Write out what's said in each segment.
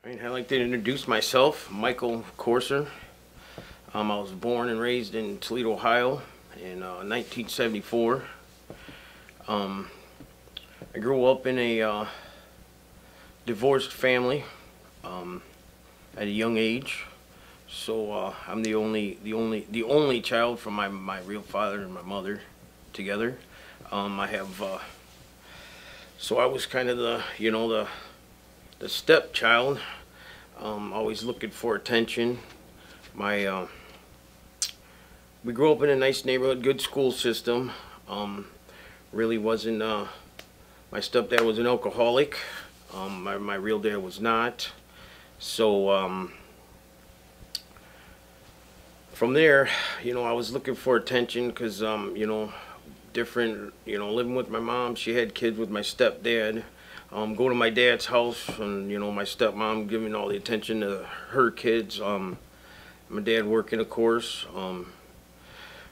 I'd like to introduce myself, Michael Corser. I was born and raised in Toledo, Ohio in 1974. I grew up in a divorced family at a young age, so I'm the only child from my real father and my mother together. So I was kind of the stepchild, always looking for attention. We grew up in a nice neighborhood, good school system. Really wasn't. My stepdad was an alcoholic. My real dad was not. So from there, I was looking for attention because different. Living with my mom, she had kids with my stepdad. Go to my dad's house, and my stepmom giving all the attention to her kids. My dad working, of course.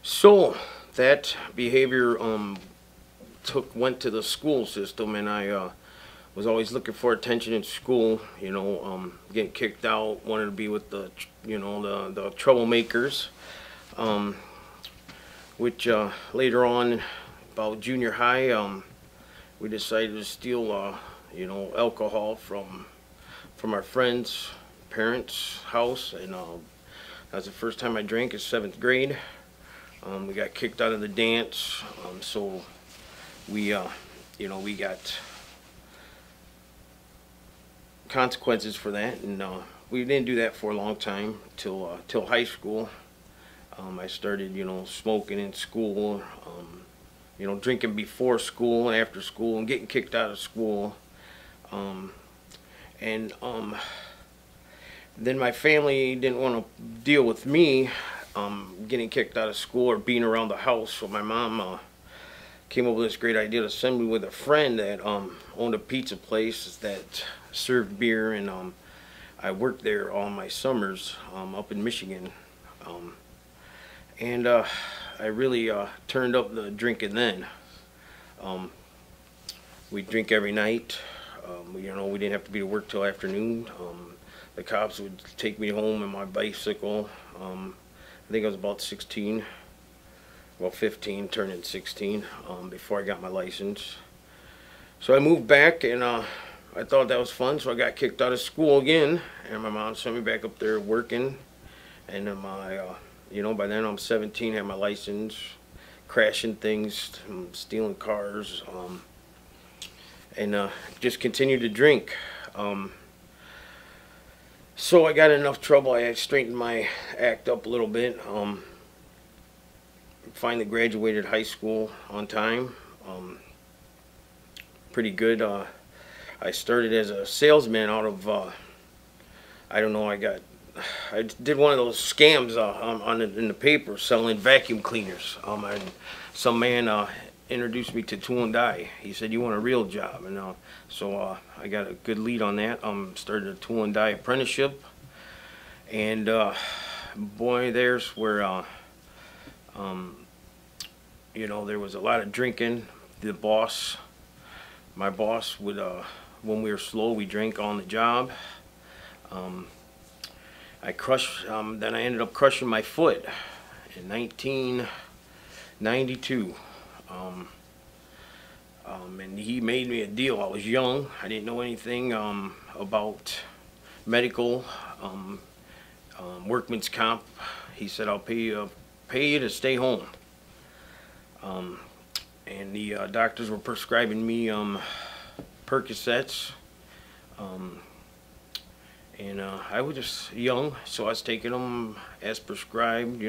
So that behavior went to the school system, and I was always looking for attention in school. Getting kicked out, wanted to be with the the troublemakers. Which later on, about junior high, we decided to steal alcohol from our friend's parents' house, and that was the first time I drank in 7th grade. We got kicked out of the dance, so we got consequences for that, and we didn't do that for a long time till high school. I started smoking in school, drinking before school and after school, and getting kicked out of school. Then my family didn't want to deal with me getting kicked out of school or being around the house, so my mom came up with this great idea to send me with a friend that owned a pizza place that served beer, and I worked there all my summers up in Michigan. I really turned up the drinking then. We'd drink every night. We didn't have to be to work till afternoon. The cops would take me home in my bicycle. I think I was about 16, well 15, turning 16, before I got my license. So I moved back, and I thought that was fun, so I got kicked out of school again, and my mom sent me back up there working. And then by then I'm 17, had my license, crashing things, stealing cars, and just continued to drink. So I got in enough trouble. I straightened my act up a little bit. Finally graduated high school on time. Pretty good. I started as a salesman out of I don't know. I did one of those scams in the paper selling vacuum cleaners. And some man introduced me to Tool and Die. He said, "You want a real job?" And so I got a good lead on that. Started a Tool and Die apprenticeship, and boy, there's where there was a lot of drinking. My boss would, when we were slow, we drank on the job. Then I ended up crushing my foot in 1992. And he made me a deal. I was young. I didn't know anything about medical, workman's comp. He said, "I'll pay you to stay home." And the doctors were prescribing me Percocets. And I was just young, so I was taking them as prescribed,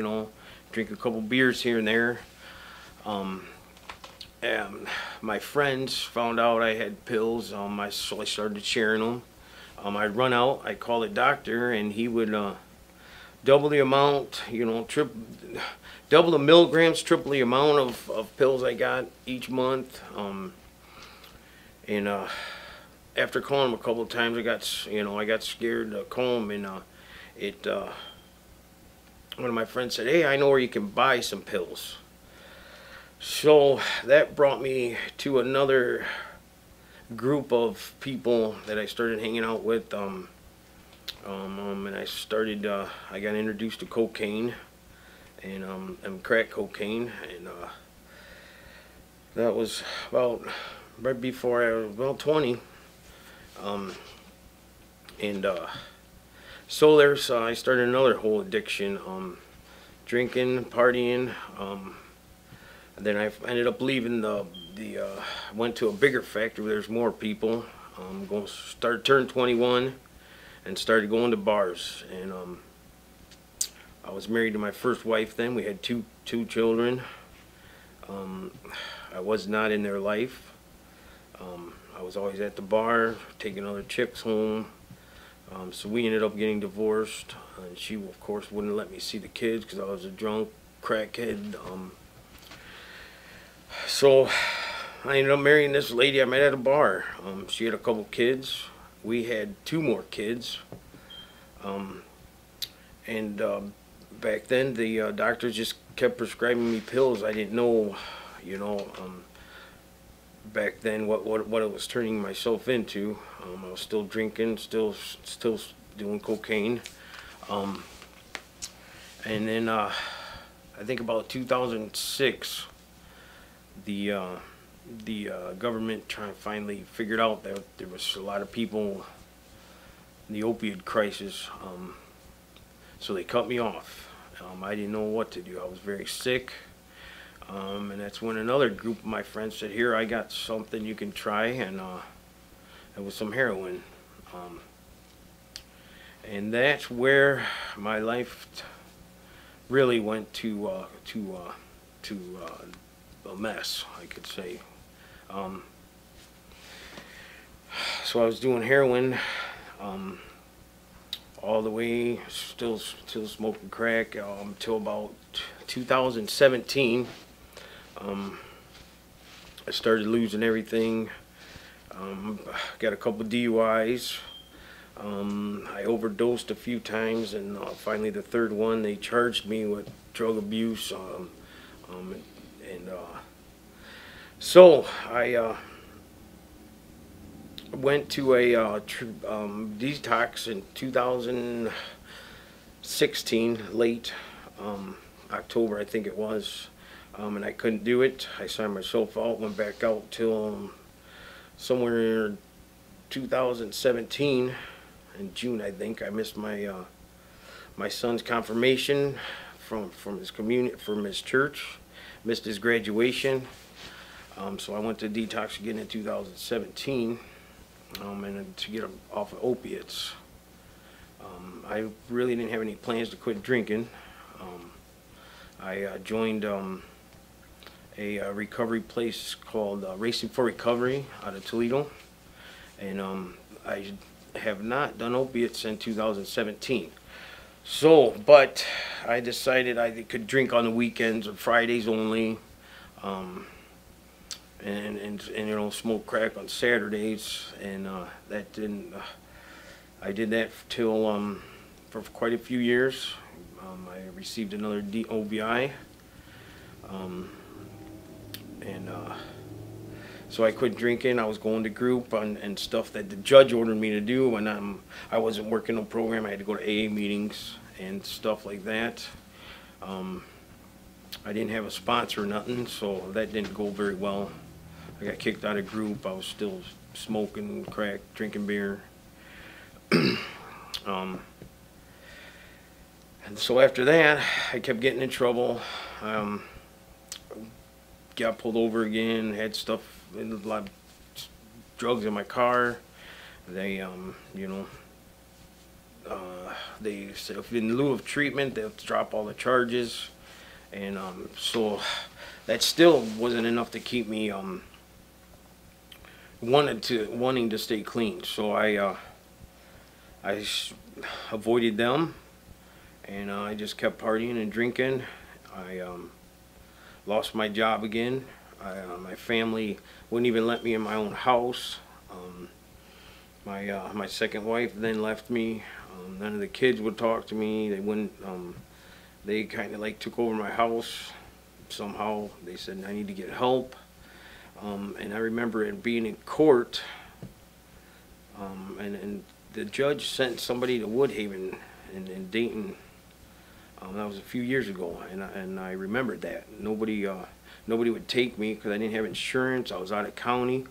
drink a couple beers here and there. And my friends found out I had pills, so I started sharing them. I'd run out, I'd call the doctor, and he would double the amount, double the milligrams, triple the amount of pills I got each month. After calling him a couple of times, I got scared to call him, and one of my friends said, "Hey, I know where you can buy some pills." So that brought me to another group of people that I started hanging out with. And I started, I got introduced to cocaine and crack cocaine, and that was about right before I was about 20. And so there's, I started another whole addiction, drinking, partying. And then I ended up leaving went to a bigger factory where there's more people. Turned 21 and started going to bars. And I was married to my first wife then. We had two children. I was not in their life. I was always at the bar, taking other chicks home. So we ended up getting divorced. And she, of course, wouldn't let me see the kids because I was a drunk crackhead. So I ended up marrying this lady I met at a bar. She had a couple kids. We had 2 more kids. And back then the doctors just kept prescribing me pills. I didn't know, you know, back then what I was turning myself into. I was still drinking, still doing cocaine. And then I think about 2006, the government finally figured out that there was a lot of people in the opioid crisis, so they cut me off. I didn't know what to do. I was very sick, and that's when another group of my friends said, "Here, I got something you can try," and it was some heroin. And that's where my life really went to a mess, I could say. So I was doing heroin all the way, still smoking crack till about 2017. I started losing everything. Got a couple DUIs. I overdosed a few times, and finally the third one they charged me with drug abuse. So I went to a detox in 2016, late October I think it was, and I couldn't do it. I signed myself out, went back out till somewhere in 2017 in June, I think. I missed my my son's confirmation from his church, missed his graduation. So I went to detox again in 2017, and to get off of opiates. I really didn't have any plans to quit drinking. I joined a recovery place called Racing for Recovery out of Toledo, and I have not done opiates since 2017. So, but I decided I could drink on the weekends or Fridays only. And you know, smoke crack on Saturdays, and that didn't. I did that till for quite a few years. I received another OBI, and so I quit drinking. I was going to group and stuff that the judge ordered me to do, and I wasn't working no program. I had to go to AA meetings and stuff like that. I didn't have a sponsor or nothing, so that didn't go very well. I got kicked out of group. I was still smoking crack, drinking beer. And so after that, I kept getting in trouble. Got pulled over again, had stuff, a lot of drugs in my car. They, you know, they said if in lieu of treatment, they'll drop all the charges. And so that still wasn't enough to keep me wanting to stay clean. So I avoided them, and I just kept partying and drinking. I lost my job again. My family wouldn't even let me in my own house. My second wife then left me. None of the kids would talk to me. They wouldn't. They kind of like took over my house somehow. They said I need to get help. And I remember it being in court, and the judge sent somebody to Woodhaven in Dayton. That was a few years ago, and I remembered that. Nobody would take me because I didn't have insurance. I was out of county.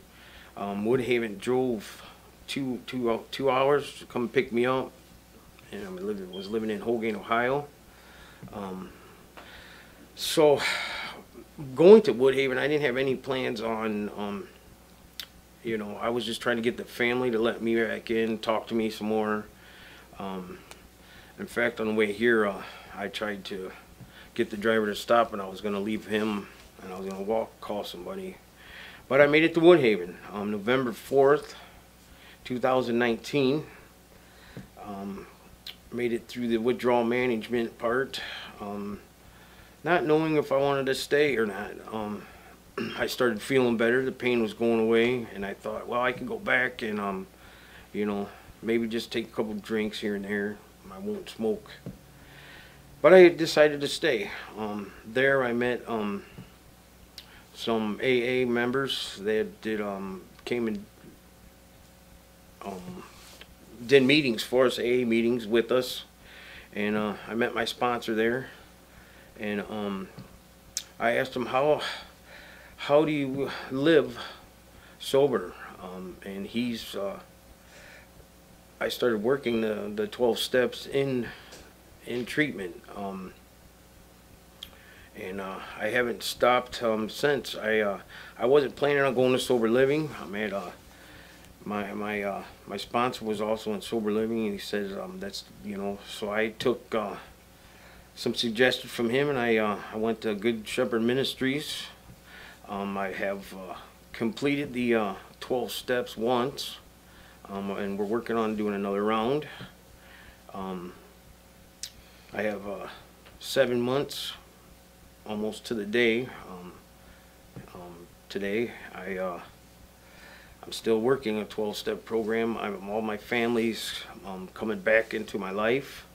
Woodhaven drove two hours to come pick me up, and I was living in Hogan, Ohio. So going to Woodhaven, I didn't have any plans on, you know, I was just trying to get the family to let me back in, talk to me some more. In fact, on the way here, I tried to get the driver to stop, and I was going to leave him, and I was going to call somebody. But I made it to Woodhaven on November 4th, 2019. Made it through the withdrawal management part, not knowing if I wanted to stay or not. I started feeling better. The pain was going away, and I thought, well, I can go back and, you know, maybe just take a couple drinks here and there. I won't smoke. But I decided to stay. There I met some AA members that came and did meetings for us, AA meetings with us, and I met my sponsor there, and I asked him how do you live sober, and I started working the 12 steps in treatment, and I haven't stopped since. I wasn't planning on going to sober living. I'm at my sponsor was also in sober living, and he says that's, you know, so I took some suggestions from him, and I went to Good Shepherd Ministries. I have completed the 12 steps once, and we're working on doing another round. I have 7 months almost to the day. Today I'm still working a 12-step program. All my family's coming back into my life.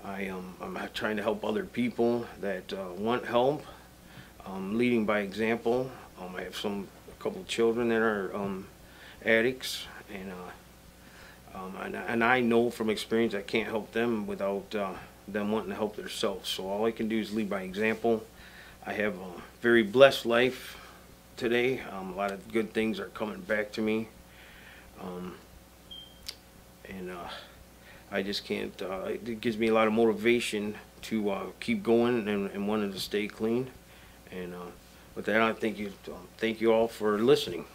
I'm trying to help other people that want help, leading by example. I have a couple of children that are addicts, and I know from experience I can't help them without them wanting to help themselves. So all I can do is lead by example. I have a very blessed life today. A lot of good things are coming back to me, and I just can't, it gives me a lot of motivation to keep going and wanting to stay clean. And with that, I thank you all for listening.